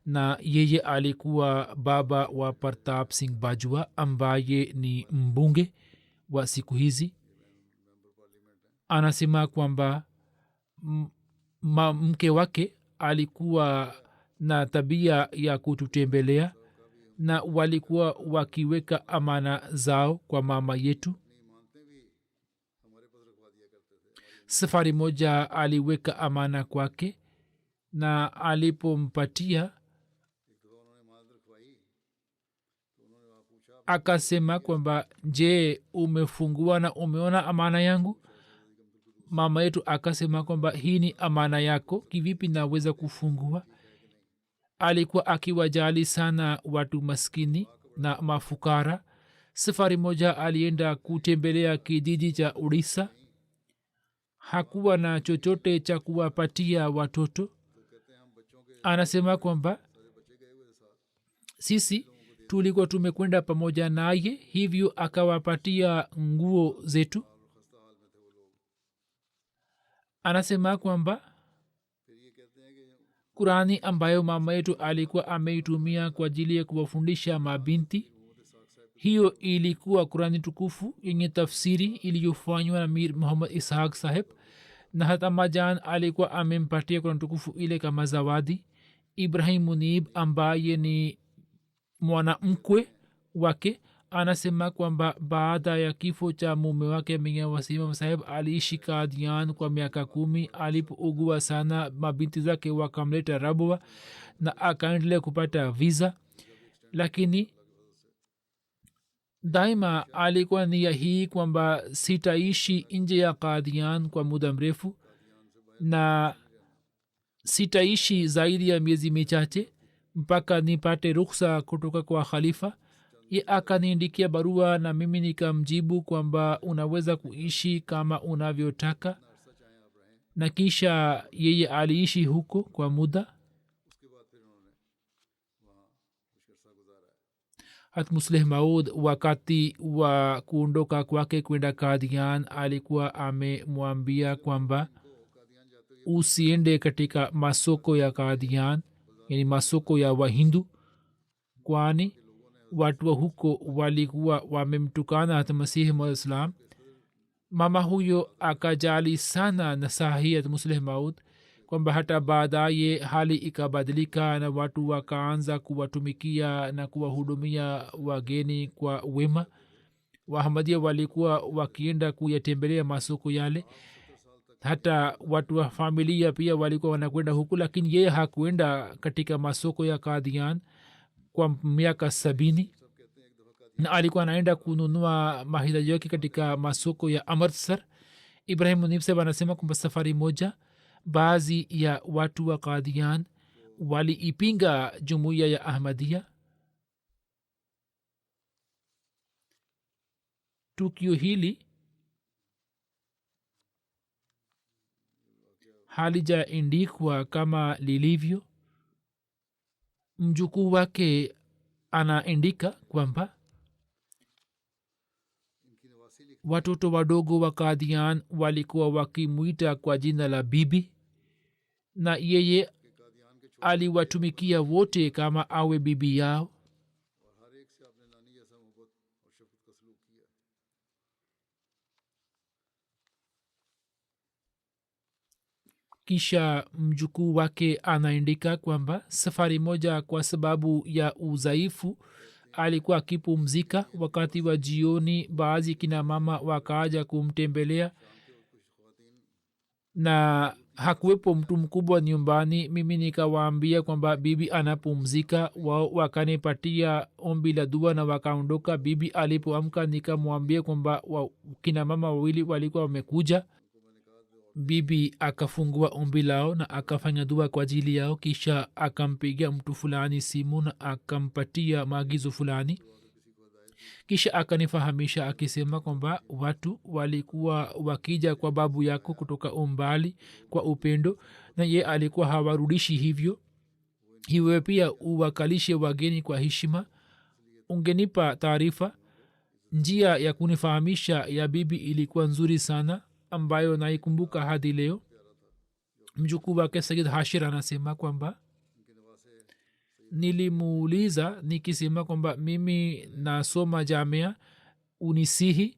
na yeye alikuwa baba wa partap singh bajwa ambaye ni mbunge wa siku hizi. Anasema kwamba mke wake alikuwa na tabia ya kututembelea na walikuwa wakiweka amana zao kwa mama yetu. Safari moja aliweka amana kwake, na alipompatia akasema kwamba je, umefungua na umeona amana yangu? Mama yetu akasema kwamba hii ni amana yako, kivipi naweza kufungua? Alikuwa akiwajali sana watu maskini na mafukara. Safari moja alienda kutembelea kijiji cha Urisa. Hakuwa na chochote cha kuwapatia watoto. Anasema kwamba sisi tulikuwa tumekwenda pamoja naye, hivyo akawapatia nguo zetu. Anasema kwamba kurani ambayo mama yetu alikuwa ameitumia kwa ajili ya kuwafundisha mabinti, hiyo ilikuwa kurani tukufu yenye tafsiri iliyofanywa na mir muhammad ishaq saheb, na hata majan alikuwa amempatia kurani tukufu ile kama zawadi. ibrahim munib ambaye ni mwanamkwe wake anasema kwamba baada ya kifo cha mume wake mia wasim saheb aliishi Kadian kwa miaka 10. alipougua sana, mabinti zake wakamleta Rabwa na akaendelea kupata visa, lakini daima alikuwa nia hii kwamba sitaishi nje ya Kadian kwa muda mrefu na sitaishi zaidi ya miezi michache mpaka nipate ruhusa kutoka kwa khalifa. Ye akaniandikia barua na mimi nikamjibu kwamba unaweza kuishi kama unavyotaka, na kisha yeye aliishi huko kwa muda. hat musleh maud wakati wa kuondoka kwake kwenda Kadian alikuwa amemwambia kwamba usiende katika masoko ya Kadian, yani masoko ya Wahindu, kwani watu wa huko walikuwa wamemtukana hata masihi maud islam. Mama huyo akajali sana nasahi ya musleh maud kwamba hata baadaye hali ikabadilika na watu wakaanza kuwatumikia na kuwahudumia wageni kwa wema. Wahamadia walikuwa wakienda kuyatembelea masoko yale, hata watu wa familia pia walikuwa wanakwenda huku, lakini yeye hakuenda katika masoko ya Kadian kwa miaka 70, na alikuwa anaenda kununua mahitaji yake katika masoko ya Amritsar. Ibrahim munib saheb anasema kwamba safari moja baadhi ya watu wa Kadian waliipinga jumuiya ya Ahmadia. Tukio hili halijaandikwa kama lilivyo. Mjukuu wake anaandika kwamba watoto wadogo wa Kadian walikuwa wakimwita kwa jina la bibi, na yeye aliwatumikia wote kama awe bibi yao. Kisha mjukuu wake anaandika kwamba safari moja kwa sababu ya udhaifu alikuwa akipumzika. Wakati wa jioni baadhi kina mama wakaaja kumtembelea na hakuwepo mtu mkubwa nyumbani. Mimi nikawaambia kwamba bibi anapumzika. Wao wakanipatia ombi la dua na wakaondoka. Bibi alipoamka nikamwambia kwamba kina mama wawili walikuwa wamekuja. bibi akafungua ombi lao na akafanya dua kwa ajili yao kisha akampigia mtu fulani simu na akampatia maagizo fulani kisha akanifahamisha akisema kwamba watu walikuwa wakija kwa babu yako kutoka umbali kwa upendo na ye alikuwa hawarudishi hivyo hiwe pia uwakalishe wageni kwa heshima ungenipa taarifa njia ya kunifahamisha ya bibi ilikuwa nzuri sana ambayo naikumbuka hadi leo mjukuu wake sayid hashir anasema kwamba nilimuuliza nikisema kwamba mimi nasoma jamia unisihi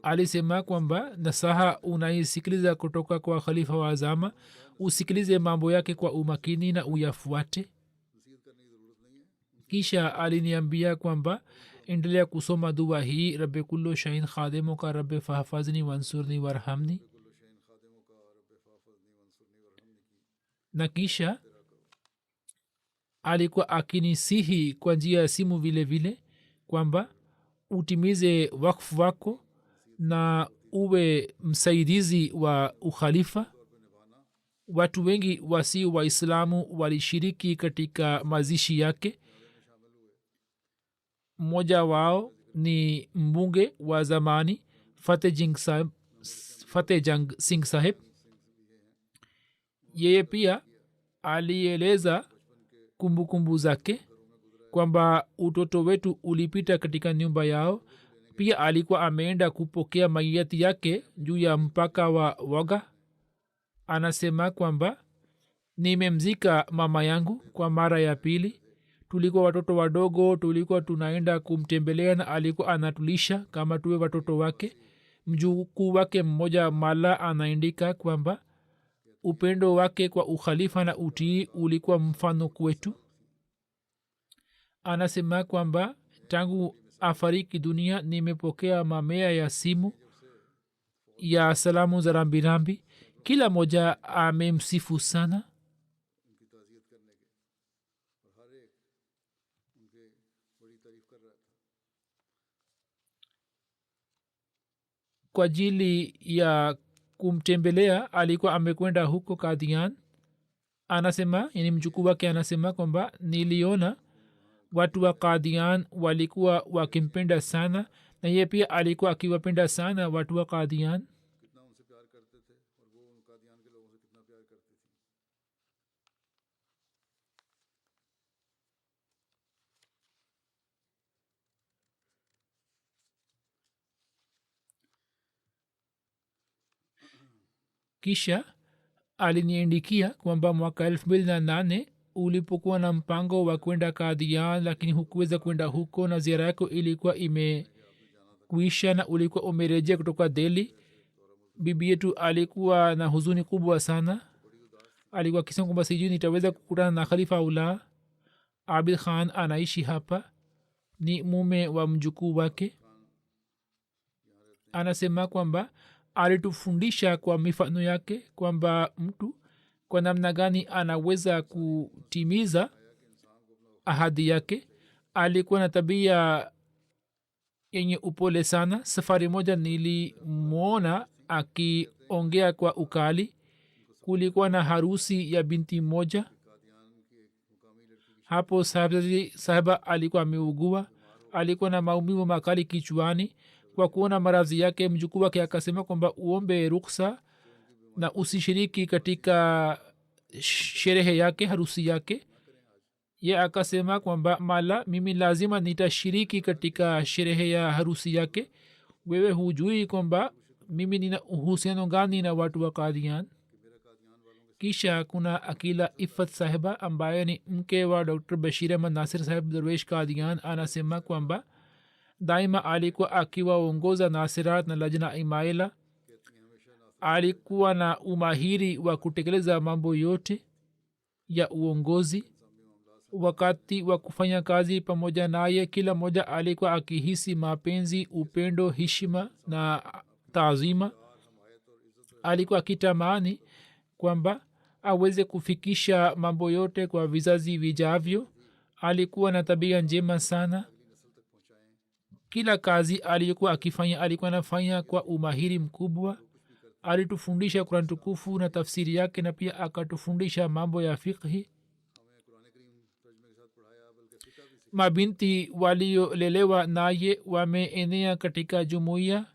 alisema kwamba nasaha unaisikiliza kutoka kwa khalifa wa azama usikilize mambo yake kwa umakini na uyafuate kisha aliniambia kwamba endelea kusoma dua hii rabbi kullu shain khadimuka rabbi fahfazni wansurni warhamni na kisha alikuwa akinisihi kwa njia ya simu vile vile kwamba utimize wakfu wako na uwe msaidizi wa ukhalifa watu wengi wasi waislamu walishiriki katika mazishi yake mmoja wao ni mbunge wa zamani fateh jang singh saheb yeye pia alieleza kumbukumbu zake kwamba utoto wetu ulipita katika nyumba yao pia alikuwa ameenda kupokea maiyati yake juu ya mpaka wa waga anasema kwamba nimemzika mama yangu kwa mara ya pili tulikuwa watoto wadogo tulikuwa tunaenda kumtembelea na alikuwa anatulisha kama tuwe watoto wake mjukuu wake mmoja mala anaandika kwamba upendo wake kwa ukhalifa na utii ulikuwa mfano kwetu anasema kwamba tangu afariki dunia nimepokea mamea ya simu ya salamu za rambirambi kila moja amemsifu sana kwa ajili ya kumtembelea alikuwa amekwenda huko kadian anasema yani mjukuu wake anasema kwamba niliona watu wa kadian walikuwa wakimpenda sana na ye pia alikuwa akiwapenda sana watu wa kadian kisha aliniandikia kwamba mwaka 28 ulipokuwa na mpango wa kwenda kadian lakini hukuweza kwenda huko na ziara yako ilikuwa imekuisha na ulikuwa umerejea kutoka delhi bibi yetu alikuwa na huzuni kubwa sana alikuwa akisema kwamba sijui nitaweza kukutana na khalifa au la abid khan anaishi hapa ni mume wa mjukuu wake anasema kwamba alitufundisha kwa mifano yake kwamba mtu kwa namna gani anaweza kutimiza ahadi yake alikuwa na tabia yenye upole sana safari moja nilimwona akiongea kwa ukali kulikuwa na harusi ya binti moja hapo sahaba alikuwa ameugua alikuwa na maumivu makali kichwani kwa kuona maradhi yake mjukuu wake akasema kwamba uombe ruksa na usishiriki katika sherehe yake harusi yake ye akasema kwamba mala mimi lazima nitashiriki katika sherehe ya harusi yake wewe hujui kwamba mimi nina uhusiano gani na watu wa kadian kisha kuna akila ifat sahiba ambaye ni mke wa dr bashir ahmad nasir sahib darwesh kadian anasema kwamba daima alikuwa akiwaongoza nasirat na lajna imaila alikuwa na umahiri wa kutekeleza mambo yote ya uongozi wakati wa kufanya kazi pamoja naye kila moja alikuwa akihisi mapenzi upendo heshima na taazima alikuwa akitamani kwamba aweze kufikisha mambo yote kwa vizazi vijavyo alikuwa na tabia njema sana kila kazi alikuwa akifanya alikuwa anafanya kwa umahiri mkubwa alitufundisha Qur'an tukufu na tafsiri yake na pia akatufundisha mambo ya fiqhi. Mabinti waliolelewa naye wameenea katika jumuiya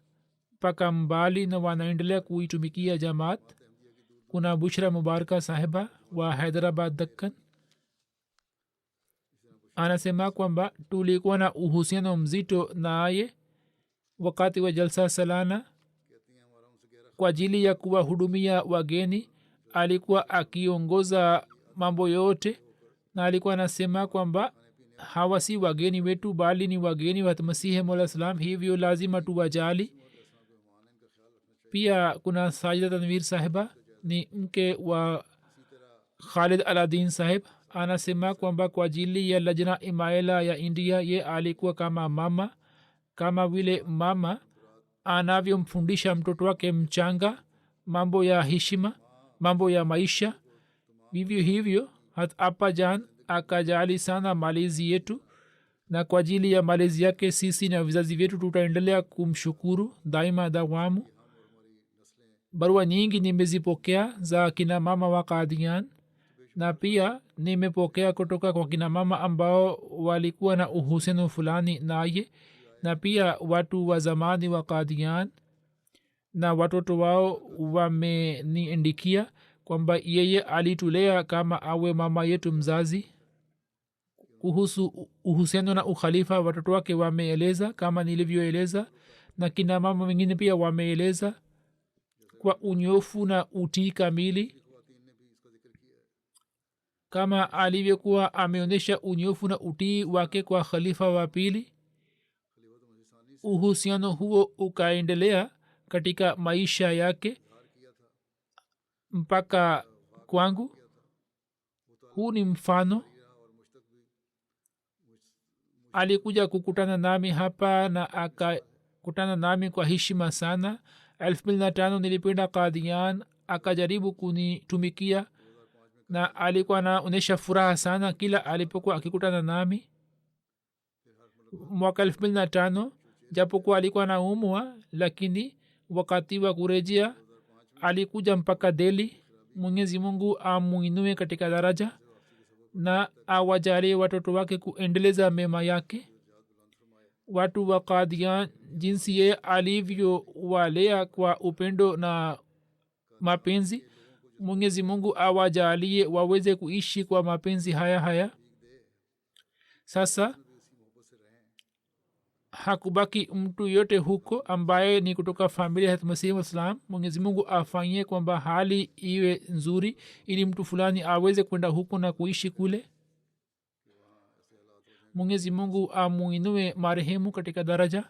mpaka mbali na wanaendelea kuitumikia jamaat. kuna bushra mubaraka sahiba wa hyderabad dakkan anasema kwamba tulikuwa na uhusiano mzito naye wakati wa jalsa salana kwa ajili ya kuwahudumia wageni. alikuwa akiongoza mambo yote na alikuwa anasema kwamba hawa si wageni wetu bali ni wageni wa masihi mola salam, hivyo lazima tuwajali. pia kuna sajida tanvir sahiba ni mke wa khalid aladin sahib. anasema kwamba kwa ajili ya lajna imaila ya india ye alikuwa kama mama, kama vile mama anavyomfundisha mtoto wake mchanga mambo ya heshima, mambo ya maisha, vivyo hivyo hat apa jan akajali sana malezi yetu, na kwa ajili ya malezi yake sisi na vizazi vyetu tutaendelea kumshukuru daima dawamu. barua nyingi nimezipokea za kina mama wa Qadian na pia nimepokea kutoka kwa kina mama ambao walikuwa na uhusiano fulani naye, na pia watu wa zamani wa Qadian na watoto wao wameniandikia kwamba yeye alitulea kama awe mama yetu mzazi. kuhusu uhusiano na ukhalifa watoto wake wameeleza kama nilivyoeleza, na kina mama wengine pia wameeleza kwa unyofu na utii kamili kama alivyokuwa ameonyesha unyofu na utii wake kwa khalifa wa pili. uhusiano huo ukaendelea katika maisha yake mpaka kwangu. huu ni mfano. alikuja kukutana nami hapa na akakutana nami kwa heshima sana. 2005 nilipenda Qadian, akajaribu kunitumikia na alikuwa anaonyesha furaha sana kila alipokuwa akikutana nami. mwaka 2005 japokuwa alikuwa anaumwa, lakini wakati wa kurejea alikuja mpaka Delhi. mwenyezi mungu amuinue katika daraja na awajalie watoto wake kuendeleza mema yake. watu wa Qadian jinsi ye alivyowalea kwa upendo na mapenzi, mwenyezi mungu awajalie waweze kuishi kwa mapenzi haya haya. sasa hakubaki mtu yote huko ambaye ni kutoka familia ya masihi waislam. mwenyezi mungu afanyie kwamba hali iwe nzuri ili mtu fulani aweze kwenda huko na kuishi kule. mwenyezi mungu amuinue marehemu katika daraja.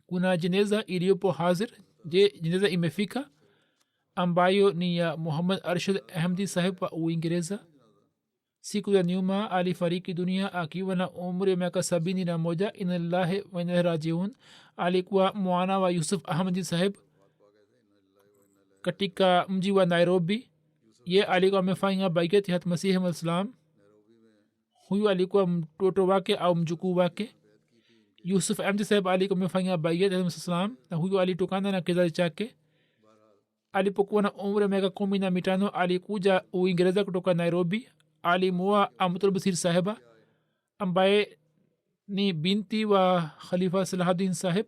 kuna jeneza iliyopo hazir. jeneza imefika ambayo ni ya muhammad arshad ahmdi sahib wa uingereza. siku ya nyuma alifariki dunia akiwa na umri ya miaka 71. inalillahi wa inna ilaihi rajiun. alikuwa mwana wa yusuf ahmadi sahib katika mji wa nairobi. ye alikuwa amefanya baiat ya masihi waislam. huyu alikuwa mtoto wake au mjukuu wake. yusuf ahmadi sahib alikuwa amefanya baiat ya islam na huyu alitokana na kizazi chake. alipokuwa na umri ya miaka 15 alikuja uingereza kutoka nairobi. alimua amtul basir sahiba ambaye ni binti wa khalifa salahuddin sahib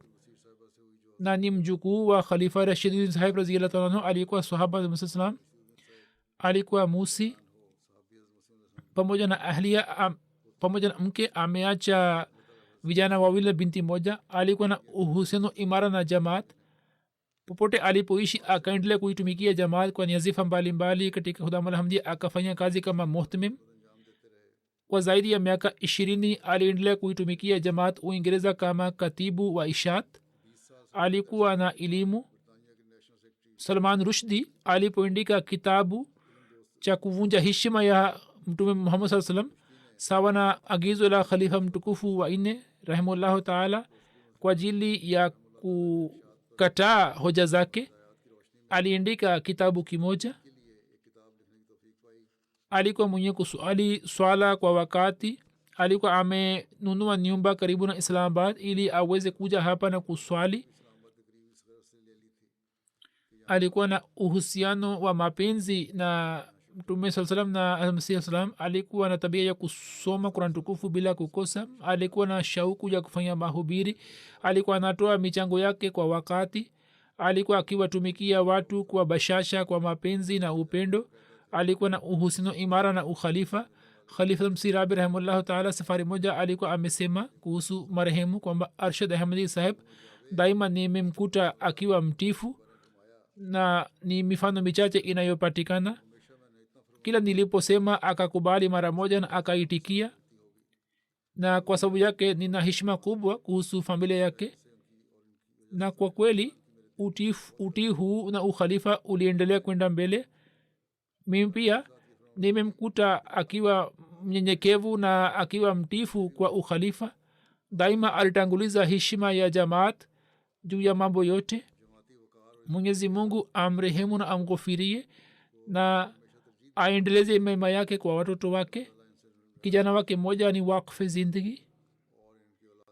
na ni mjukuu wa khalifa rashiduddin sahib radhiyallahu ta'ala anhu. alikuwa sahaba wa Muhammad. alikuwa musi pamoja na ahlia pamoja na mke. ameacha vijana wawili binti moja. alikuwa na uhusiano imara na jamaat. popote alipoishi akaendelea kuitumikia jamaat kwa nyazifa mbalimbali katika hudama alhamdia. akafanya kazi kama muhtamim kwa zaidi ya miaka 20. aliendelea kuitumikia jamaat uingereza kama katibu wa ishat. alikuwa na elimu. salman rushdi alipoandika kitabu cha kuvunja heshima ya mtume muhammad saa salam sawa na agizo la khalifa mtukufu wa nne rahimahullahu taala kwa ajili ya kukataa hoja zake, aliandika kitabu kimoja. alikuwa mwenye kuswali swala kwa wakati. alikuwa amenunua nyumba karibu na islamabad ili aweze kuja hapa na kuswali. alikuwa na uhusiano wa mapenzi na mtume saa salam na masihi salam. Alikuwa na tabia ya kusoma Qur'an tukufu bila kukosa. Alikuwa na shauku ya kufanya mahubiri. Alikuwa anatoa michango yake kwa wakati. Alikuwa akiwatumikia watu kwa bashasha, kwa mapenzi na upendo. Alikuwa na uhusiano imara na ukhalifa. Khalifa msi Rabi rahimahullah taala safari moja alikuwa amesema kuhusu marehemu kwamba Arshad Ahmadi saheb daima nimemkuta akiwa mtifu, na ni mifano michache inayopatikana. Kila niliposema akakubali mara moja na akaitikia, na kwa sababu yake nina heshima kubwa kuhusu familia yake. Na kwa kweli utii huu na ukhalifa uliendelea kwenda mbele. Mimi pia nimemkuta akiwa mnyenyekevu na akiwa mtifu kwa ukhalifa. Daima alitanguliza heshima ya jamaat juu ya mambo yote. Mwenyezi Mungu amrehemu na amghofirie na aendeleze mema yake kwa watoto wake. Kijana wake mmoja ni wakfe zindagi.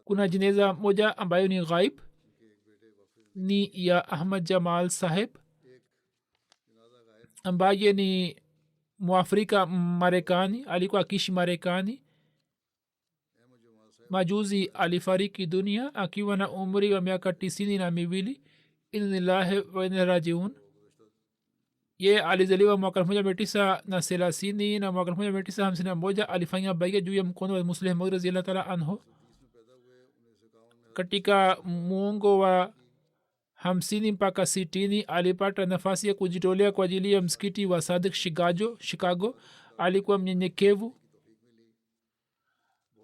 Kuna jeneza moja ambayo ni ghaib, ni ya Ahmad Jamal saheb ambaye ni Mwafrika Marekani. Alikuwa akiishi Marekani. Majuzi alifariki dunia akiwa na umri wa miaka 92. Inna lillahi wa inna ilaihi rajiun. Ye alizaliwa mwaka 1930 na mwaka 1951 alifanya bai'a juu ya mkono wa Musleh Maud radhiyallahu ta'ala anhu. Katika muongo wa 50 mpaka 60 alipata nafasi ya kujitolea kwa ajili ya msikiti wa Sadiq Chicago. Alikuwa mnyenyekevu.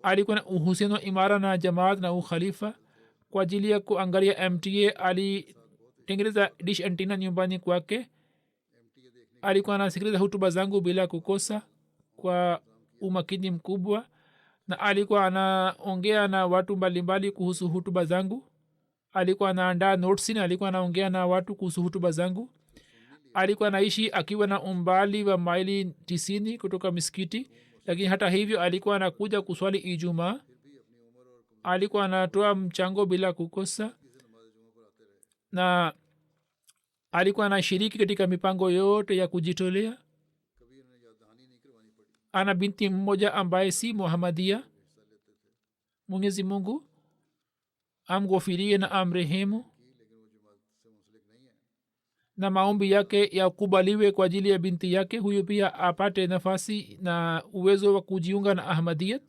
Alikuwa na uhusiano imara na jamaat na ukhalifa. Kwa ajili ya kuangalia MTA alitengeneza dish antenna nyumbani kwake. Alikuwa anasikiliza hutuba zangu bila kukosa kwa umakini mkubwa, na alikuwa anaongea na watu mbalimbali kuhusu hutuba zangu. Alikuwa anaandaa notes na alikuwa anaongea na watu kuhusu hutuba zangu. Alikuwa anaishi akiwa na umbali wa maili 90 kutoka misikiti, lakini hata hivyo alikuwa anakuja kuswali Ijumaa. Alikuwa anatoa mchango bila kukosa, na alikuwa anashiriki katika mipango yote ya kujitolea. Ana binti mmoja ambaye si Muhammadia. Mwenyezi Mungu amghofirie na amrehemu, na maombi yake yakubaliwe kwa ajili ya binti yake. Huyu pia apate nafasi na uwezo wa kujiunga na Ahmadiyat.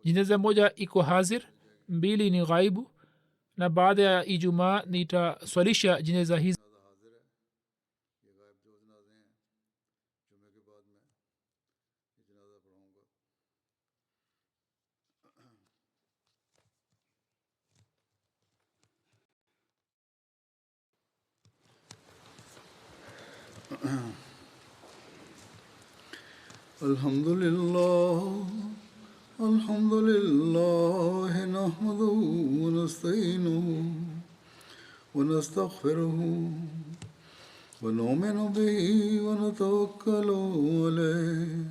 Jeneza moja iko hazir, 2 ni ghaibu, na baada ya Ijumaa nitaswalisha jeneza hizi. Alhamdulillah nahmaduhu wa nasta'inuhu wa nastaghfiruhu wa nu'minu bihi wa natawakkalu alayhi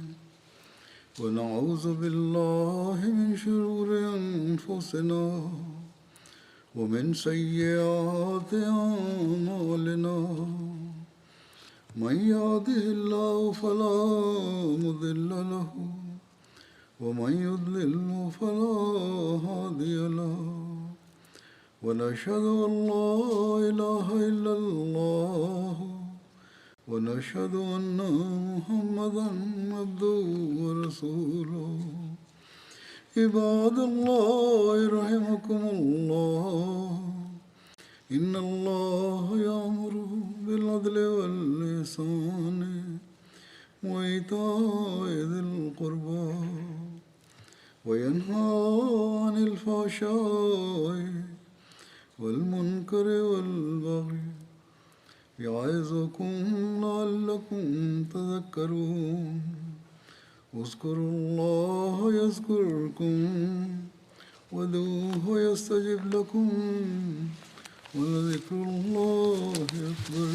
wa na'udhu billahi min shururi anfusina wa min sayyiati a'malina. من يهده الله فلا مضل له ومن يضلل فلا هادي له ونشهد أن لا إله إلا الله ونشهد أن محمدا عبده ورسوله. عباد الله رحمكم الله، إن الله يأمر بالعدل والإحسان وإيتاء ذي القربى وينهى عن الفحشاء والمنكر والبغي يعظكم لعلكم تذكرون. اذكروا الله يذكركم وادعوه يستجب لكم ولذكر الله أكبر.